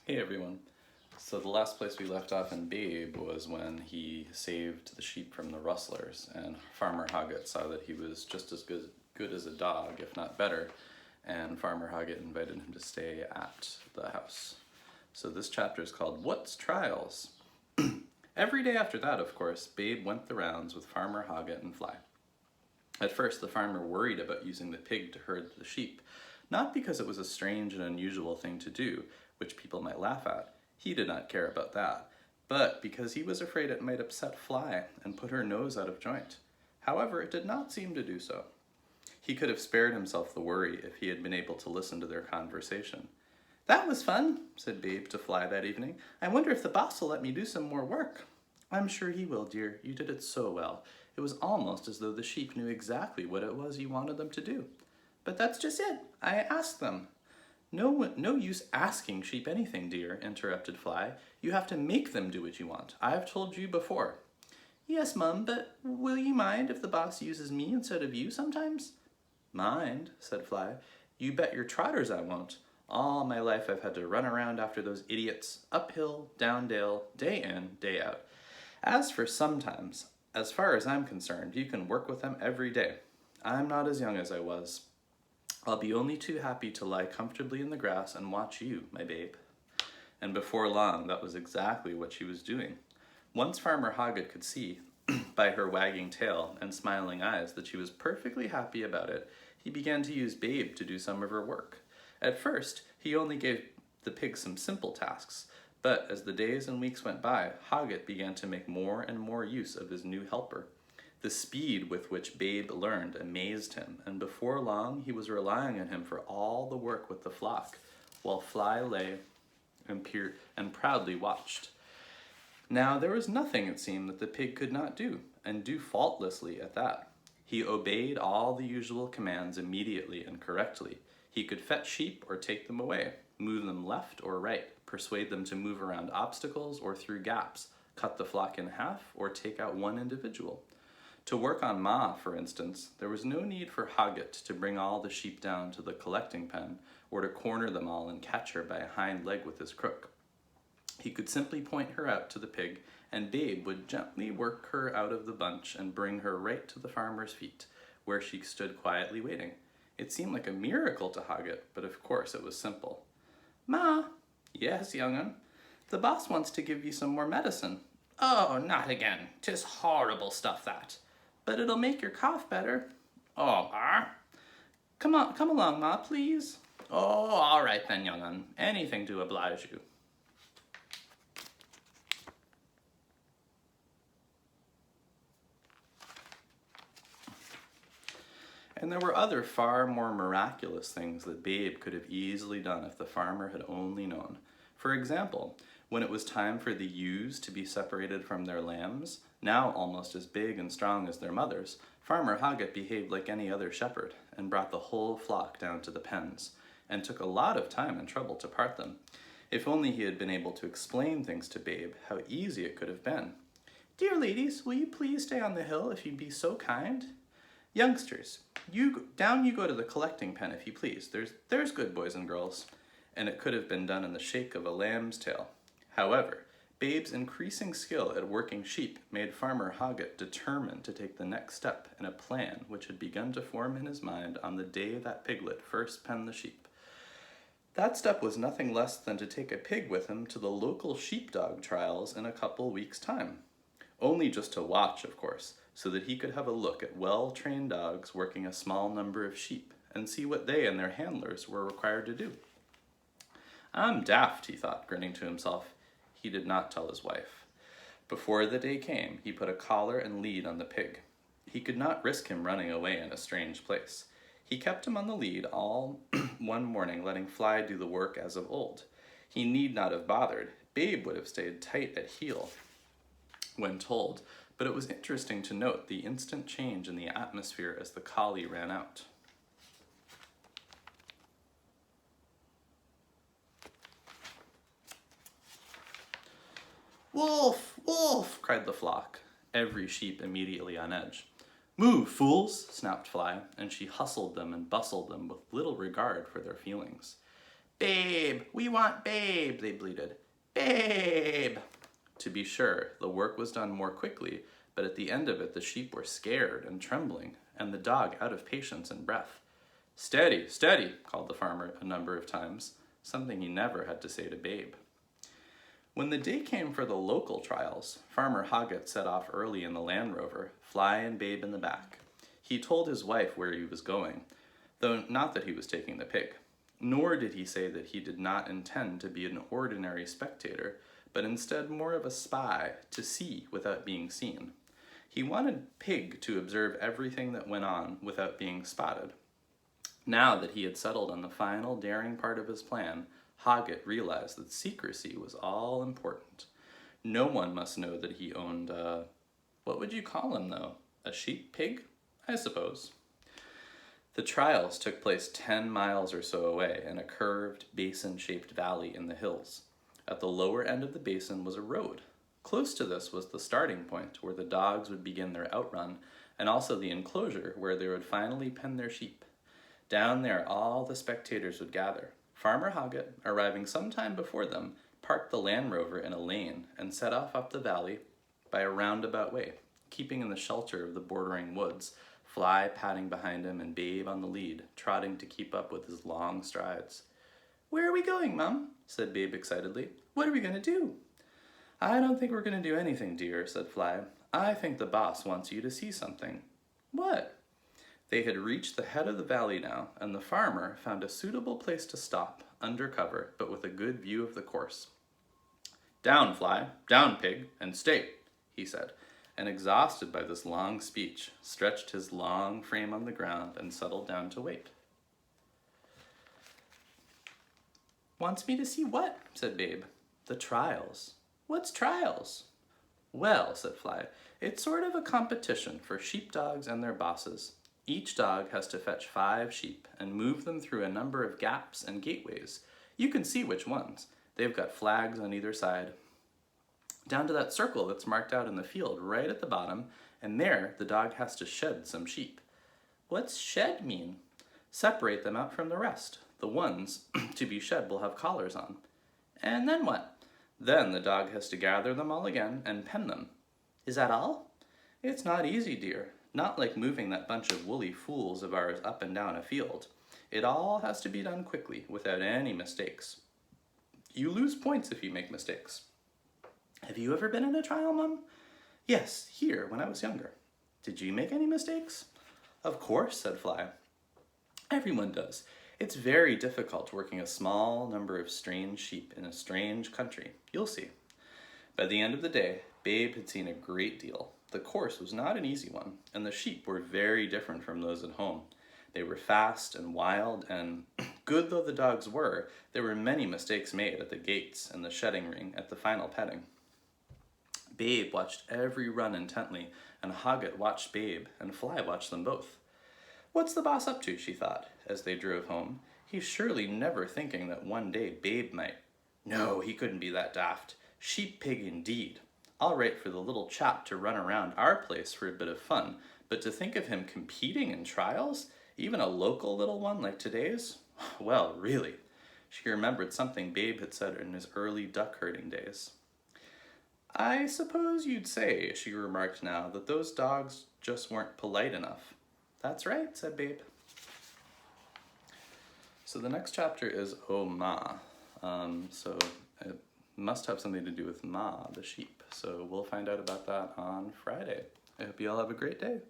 Hey everyone. So the last place we left off in Babe was when he saved the sheep from the rustlers, and Farmer Hoggett saw that he was just as good as a dog, if not better, and Farmer Hoggett invited him to stay at the house. So this chapter is called What's Trials? Every day after that, of course, Babe went the rounds with Farmer Hoggett and Fly. At first, the farmer worried about using the pig to herd the sheep, not because it was a strange and unusual thing to do, which people might laugh at. He did not care about that, but because he was afraid it might upset Fly and put her nose out of joint. However, it did not seem to do so. He could have spared himself the worry if he had been able to listen to their conversation. "That was fun," said Babe to Fly that evening. "I wonder if the boss will let me do some more work." "I'm sure he will, dear. You did it so well. It was almost as though the sheep knew exactly what it was you wanted them to do." "But that's just it. I asked them." No use asking sheep anything, dear," interrupted Fly. "You have to make them do what you want. I've told you before." "Yes, Mum, but will you mind if the boss uses me instead of you sometimes?" "Mind?" said Fly. "You bet your trotters I won't. All my life I've had to run around after those idiots, uphill, down dale, day in, day out. As for sometimes, as far as I'm concerned, you can work with them every day. I'm not as young as I was. I'll be only too happy to lie comfortably in the grass and watch you, my babe." And before long, that was exactly what she was doing. Once Farmer Hoggett could see, by her wagging tail and smiling eyes, that she was perfectly happy about it, he began to use Babe to do some of her work. At first, he only gave the pig some simple tasks, but as the days and weeks went by, Hoggett began to make more and more use of his new helper. The speed with which Babe learned amazed him, and before long he was relying on him for all the work with the flock, while Fly lay and proudly watched. Now there was nothing, it seemed, that the pig could not do, and do faultlessly at that. He obeyed all the usual commands immediately and correctly. He could fetch sheep or take them away, move them left or right, persuade them to move around obstacles or through gaps, cut the flock in half, or take out one individual. To work on Ma, for instance, there was no need for Hoggett to bring all the sheep down to the collecting pen, or to corner them all and catch her by a hind leg with his crook. He could simply point her out to the pig, and Babe would gently work her out of the bunch and bring her right to the farmer's feet, where she stood quietly waiting. It seemed like a miracle to Hoggett, but of course it was simple. "Ma." "Yes, young un." "The boss wants to give you some more medicine." "Oh, not again. 'Tis horrible stuff, that." "But it'll make your cough better." "Oh, Come along, Ma, please." "Oh, all right then, young un. Anything to oblige you." And there were other far more miraculous things that Babe could have easily done if the farmer had only known. For example, when it was time for the ewes to be separated from their lambs, now almost as big and strong as their mothers, Farmer Hoggett behaved like any other shepherd and brought the whole flock down to the pens, and took a lot of time and trouble to part them. If only he had been able to explain things to Babe, how easy it could have been. "Dear ladies, will you please stay on the hill if you'd be so kind?" "Youngsters, you go to the collecting pen if you please. There's good boys and girls." And it could have been done in the shake of a lamb's tail. However, Babe's increasing skill at working sheep made Farmer Hoggett determined to take the next step in a plan which had begun to form in his mind on the day that piglet first penned the sheep. That step was nothing less than to take a pig with him to the local sheepdog trials in a couple weeks' time. Only just to watch, of course, so that he could have a look at well-trained dogs working a small number of sheep and see what they and their handlers were required to do. "I'm daft," he thought, grinning to himself. He did not tell his wife. Before the day came, he put a collar and lead on the pig. He could not risk him running away in a strange place. He kept him on the lead all one morning, letting Fly do the work as of old. He need not have bothered. Babe would have stayed tight at heel when told, but it was interesting to note the instant change in the atmosphere as the collie ran out. "Wolf! Wolf!" cried the flock, every sheep immediately on edge. "Move, fools!" snapped Fly, and she hustled them and bustled them with little regard for their feelings. "Babe, we want Babe," they bleated. "Babe!" To be sure, the work was done more quickly, but at the end of it the sheep were scared and trembling, and the dog out of patience and breath. "Steady, steady," called the farmer a number of times, something he never had to say to Babe. When the day came for the local trials, Farmer Hoggett set off early in the Land Rover, Fly and Babe in the back. He told his wife where he was going, though not that he was taking the pig. Nor did he say that he did not intend to be an ordinary spectator, but instead more of a spy, to see without being seen. He wanted Pig to observe everything that went on without being spotted. Now that he had settled on the final daring part of his plan, Hoggett realized that secrecy was all important. No one must know that he owned what would you call him though? A sheep pig, I suppose. The trials took place 10 miles or so away in a curved, basin-shaped valley in the hills. At the lower end of the basin was a road. Close to this was the starting point where the dogs would begin their outrun, and also the enclosure where they would finally pen their sheep. Down there all the spectators would gather. Farmer Hoggett, arriving some time before them, parked the Land Rover in a lane and set off up the valley by a roundabout way, keeping in the shelter of the bordering woods, Fly padding behind him and Babe on the lead, trotting to keep up with his long strides. "Where are we going, Mum?" said Babe excitedly. "What are we going to do?" "I don't think we're going to do anything, dear," said Fly. "I think the boss wants you to see something." "What?" They had reached the head of the valley now, and the farmer found a suitable place to stop, under cover, but with a good view of the course. "Down, Fly, down, Pig, and stay," he said, and exhausted by this long speech, stretched his long frame on the ground and settled down to wait. "Wants me to see what?" said Babe. "The trials." "What's trials?" "Well," said Fly, "it's sort of a competition for sheepdogs and their bosses. Each dog has to fetch 5 sheep and move them through a number of gaps and gateways. You can see which ones. They've got flags on either side. Down to that circle that's marked out in the field right at the bottom, and there the dog has to shed some sheep." "What's shed mean?" "Separate them out from the rest. The ones to be shed will have collars on." "And then what?" "Then the dog has to gather them all again and pen them." "Is that all?" "It's not easy, dear. Not like moving that bunch of woolly fools of ours up and down a field. It all has to be done quickly, without any mistakes. You lose points if you make mistakes." "Have you ever been in a trial, Mum?" "Yes, here, when I was younger." "Did you make any mistakes?" "Of course," said Fly. "Everyone does. It's very difficult working a small number of strange sheep in a strange country. You'll see." By the end of the day, Babe had seen a great deal. The course was not an easy one, and the sheep were very different from those at home. They were fast and wild, and good though the dogs were, there were many mistakes made at the gates and the shedding ring at the final petting. Babe watched every run intently, and Hoggett watched Babe, and Fly watched them both. "What's the boss up to?" she thought, as they drove home. "He's surely never thinking that one day Babe might... No, he couldn't be that daft. Sheep pig indeed. All right for the little chap to run around our place for a bit of fun, but to think of him competing in trials, even a local little one like today's? Well, really." She remembered something Babe had said in his early duck herding days. "I suppose you'd say," she remarked now, "that those dogs just weren't polite enough." "That's right," said Babe. So the next chapter is Oh Ma. So it must have something to do with Ma, the sheep. So we'll find out about that on Friday. I hope you all have a great day.